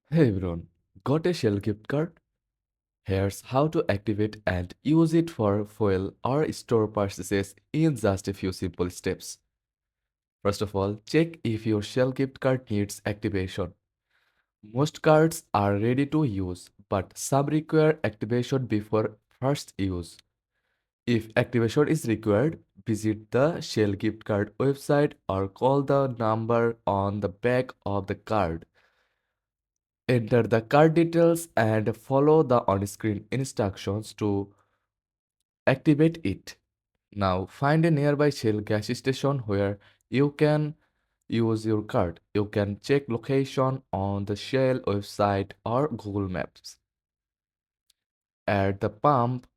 Hey everyone, got a Shell gift card? Here's how to activate and use it for fuel or store purchases in just a few simple steps. First of all, check if your Shell gift card needs activation. Most cards are ready to use, but some require activation before first use. If activation is required, visit the Shell gift card website or call the number on the back of the card. Enter the card details and follow the on-screen instructions to activate it. Now find a nearby Shell gas station where you can use your card. You can check location on the Shell website or Google Maps. At the pump,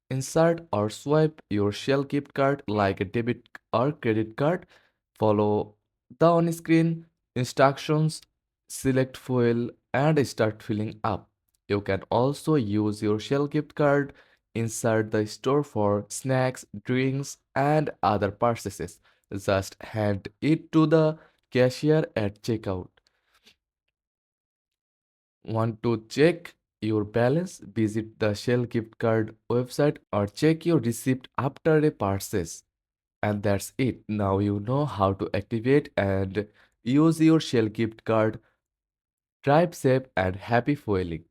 insert or swipe your Shell gift card like a debit or credit card. Follow the on-screen instructions, select fuel, and start filling up. You can also use your Shell gift card inside the store for snacks, drinks, and other purchases. Just hand it to the cashier at checkout. Want to check your balance? Visit the Shell gift card website or check your receipt after a purchase. And that's it. Now you know how to activate and use your Shell gift card. Drive safe and happy fueling.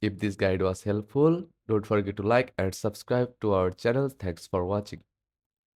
If this guide was helpful, don't forget to like and subscribe to our channel. Thanks for watching.